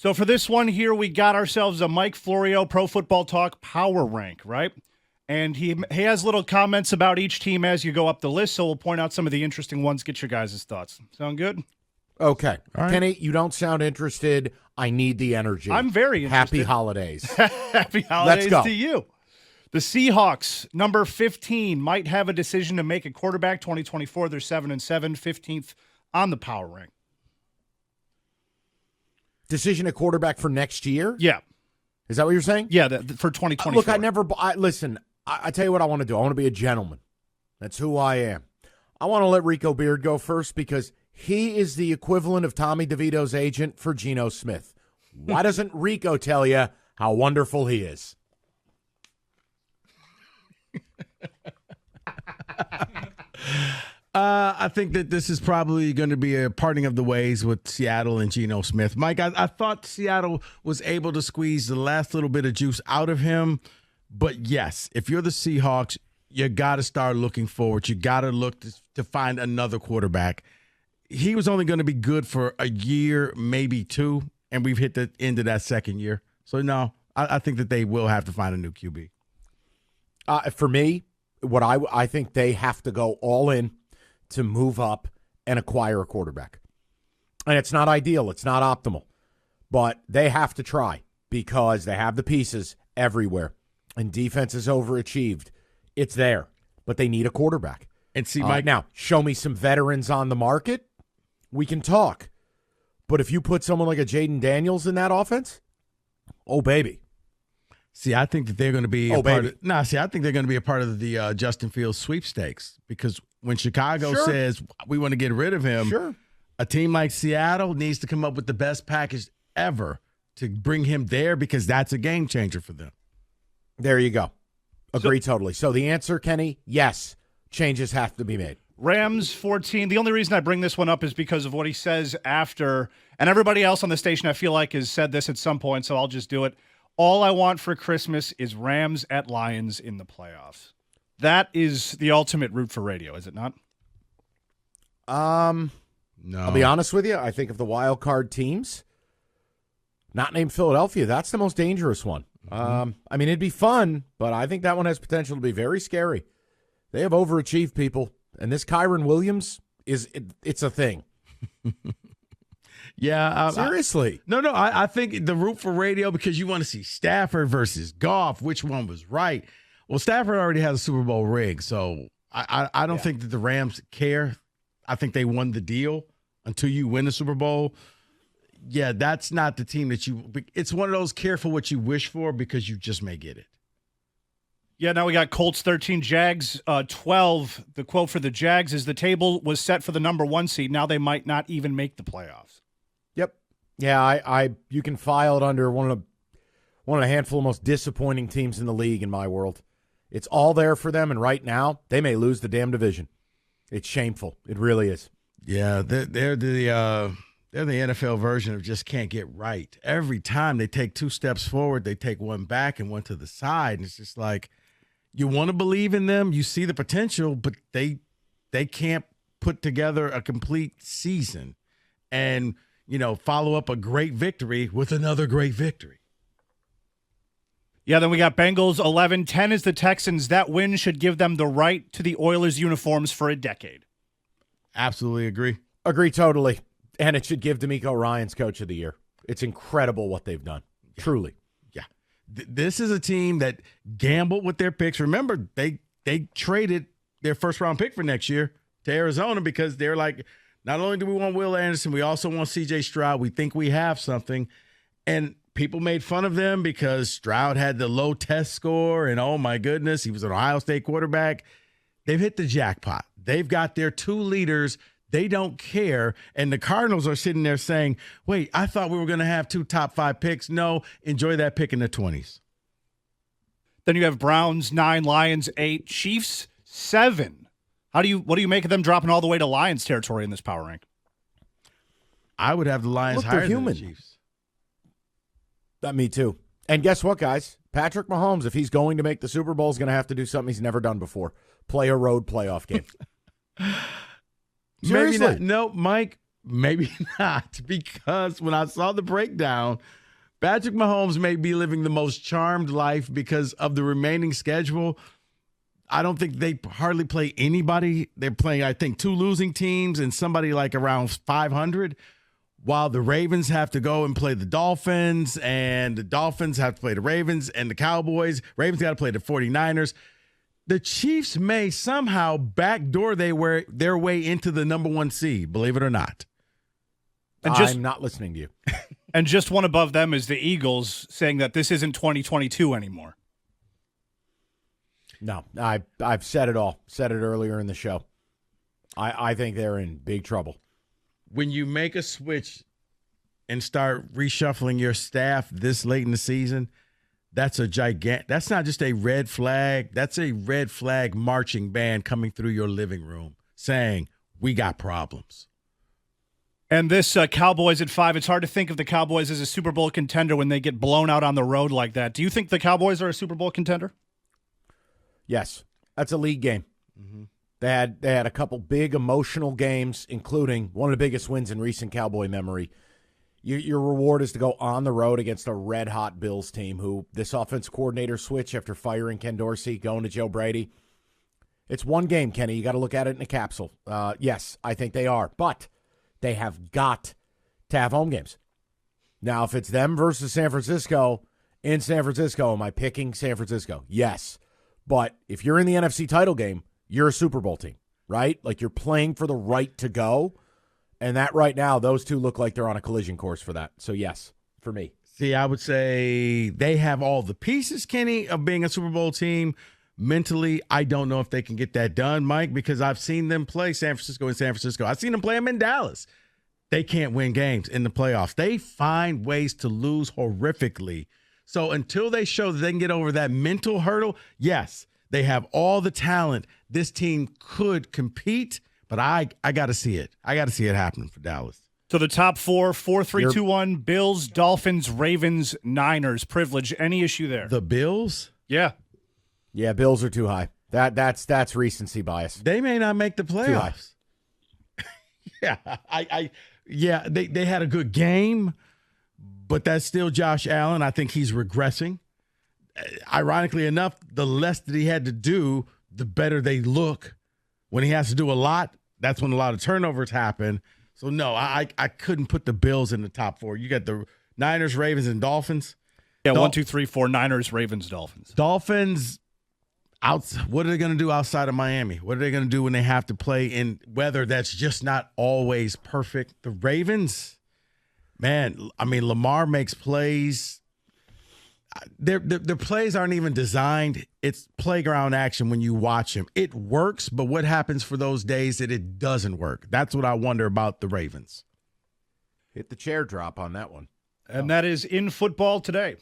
So for this one here, we got ourselves a Mike Florio Pro Football Talk Power Rank, right? And he has little comments about each team as you go up the list, so we'll point out some of the interesting ones, get your guys' thoughts. Sound good? Okay. All right. Kenny, you don't sound interested. I need the energy. I'm very interested. Happy holidays. Happy holidays Let's go. to you. The Seahawks, number 15, might have a decision to make a quarterback. 2024, they're 7-7, 15th on the Power Rank. Decision at quarterback for next year? Yeah. Is that what you're saying? Yeah, for 2024. Look, listen, I tell you what I want to do. I want to be a gentleman. That's who I am. I want to let Rico Beard go first because he is the equivalent of Tommy DeVito's agent for Geno Smith. Why doesn't Rico tell you how wonderful he is? I think that this is probably going to be a parting of the ways with Seattle and Geno Smith. Mike, I thought Seattle was able to squeeze the last little bit of juice out of him. But, yes, if you're the Seahawks, you got to start looking forward. You got to look to find another quarterback. He was only going to be good for a year, maybe two, and we've hit the end of that second year. So, no, I think that they will have to find a new QB. For me, what I think they have to go all in to move up and acquire a quarterback. And it's not ideal. It's not optimal. But they have to try because they have the pieces everywhere. And defense is overachieved. It's there. But they need a quarterback. And see, Mike, now, show me some veterans on the market. We can talk. But if you put someone like a Jaden Daniels in that offense, oh, baby. See, I think that they're going to be I think they're going to be a part of the Justin Fields sweepstakes because when Chicago Sure. says we want to get rid of him, Sure. a team like Seattle needs to come up with the best package ever to bring him there because that's a game changer for them. There you go. Agree totally. So the answer, Kenny, yes, changes have to be made. Rams 14. The only reason I bring this one up is because of what he says after, and everybody else on the station I feel like has said this at some point, so I'll just do it. All I want for Christmas is Rams at Lions in the playoffs. That is the ultimate root for radio, is it not? No. I'll be honest with you. I think of the wild card teams, not named Philadelphia, that's the most dangerous one. I mean, it'd be fun, but I think that one has potential to be very scary. They have overachieved people, and this Kyron Williams it's a thing. Yeah. Seriously. I think the root for radio because you want to see Stafford versus Goff, which one was right. Well, Stafford already has a Super Bowl ring, so I don't think that the Rams care. I think they won the deal until you win the Super Bowl. Yeah, that's not the team that you – it's one of those careful what you wish for because you just may get it. Yeah, now we got Colts 13, Jags 12. The quote for the Jags is the table was set for the number 1 seed. Now they might not even make the playoffs. Yep. Yeah, you can file it under one of the handful of most disappointing teams in the league in my world. It's all there for them, and right now they may lose the damn division. It's shameful. It really is. Yeah, they're the NFL version of just can't get right. Every time they take 2 steps forward, they take 1 back and 1 to the side, and it's just like you want to believe in them, you see the potential, but they can't put together a complete season and follow up a great victory with another great victory. Yeah, then we got Bengals 11. 10 is the Texans. That win should give them the right to the Oilers uniforms for a decade. Absolutely agree. Agree totally. And it should give D'Amico Ryans Coach of the Year. It's incredible what they've done. Yeah. Truly. Yeah. This is a team that gambled with their picks. Remember, they traded their first-round pick for next year to Arizona because they're like, not only do we want Will Anderson, we also want C.J. Stroud. We think we have something. And people made fun of them because Stroud had the low test score, and oh, my goodness, he was an Ohio State quarterback. They've hit the jackpot. They've got their 2 leaders. They don't care. And the Cardinals are sitting there saying, wait, I thought we were going to have 2 top 5 picks. No, enjoy that pick in the 20s. Then you have Browns 9, Lions 8, Chiefs 7. What do you make of them dropping all the way to Lions territory in this power rank? I would have the Lions higher than the Chiefs. Me too. And guess what, guys? Patrick Mahomes, if he's going to make the Super Bowl, is going to have to do something he's never done before. Play a road playoff game. Maybe not. No, Mike, Maybe not, because when I saw the breakdown, Patrick Mahomes may be living the most charmed life because of the remaining schedule. I don't think they hardly play anybody. They're playing, I think, 2 losing teams and somebody like around 500, while the Ravens have to go and play the Dolphins, and the Dolphins have to play the Ravens, and the Cowboys. Ravens got to play the 49ers. The Chiefs may somehow backdoor their way into the number 1 seed, believe it or not. And I'm not listening to you. And just one above them is the Eagles, saying that this isn't 2022 anymore. No, I've said it all. Said it earlier in the show. I think they're in big trouble. When you make a switch and start reshuffling your staff this late in the season, that's not just a red flag. That's a red flag marching band coming through your living room saying, we got problems. And this Cowboys at 5, it's hard to think of the Cowboys as a Super Bowl contender when they get blown out on the road like that. Do you think the Cowboys are a Super Bowl contender? Yes, that's a league game. Mm-hmm. They had a couple big emotional games, including one of the biggest wins in recent Cowboy memory. Your reward is to go on the road against a red-hot Bills team who this offense coordinator switch after firing Ken Dorsey, going to Joe Brady. It's one game, Kenny. You got to look at it in a capsule. Yes, I think they are, but they have got to have home games. Now, if it's them versus San Francisco, in San Francisco, am I picking San Francisco? Yes. But if you're in the NFC title game, you're a Super Bowl team, right? Like you're playing for the right to go. And that right now, those two look like they're on a collision course for that. So, yes, for me. See, I would say they have all the pieces, Kenny, of being a Super Bowl team. Mentally, I don't know if they can get that done, Mike, because I've seen them play San Francisco in San Francisco. I've seen them play them in Dallas. They can't win games in the playoffs. They find ways to lose horrifically. So until they show that they can get over that mental hurdle, yes, they have all the talent. This team could compete, but I got to see it. I got to see it happening for Dallas. So the top 4, 4-3-2-1, Bills, Dolphins, Ravens, Niners. Privilege. Any issue there? The Bills? Yeah. Yeah, Bills are too high. That's recency bias. They may not make the playoffs. Yeah, they had a good game, but that's still Josh Allen. I think he's regressing. Ironically enough, the less that he had to do, the better they look. When he has to do a lot, that's when a lot of turnovers happen. So, no, I couldn't put the Bills in the top 4. You got the Niners, Ravens, and Dolphins. Yeah, 1, 2, 3, 4, Niners, Ravens, Dolphins. Dolphins, what are they going to do outside of Miami? What are they going to do when they have to play in weather that's just not always perfect? The Ravens, man, I mean, Lamar makes plays. Their plays aren't even designed. It's playground action when you watch them. It works, but what happens for those days that it doesn't work? That's what I wonder about the Ravens. Hit the chair drop on that one. And that is in football today.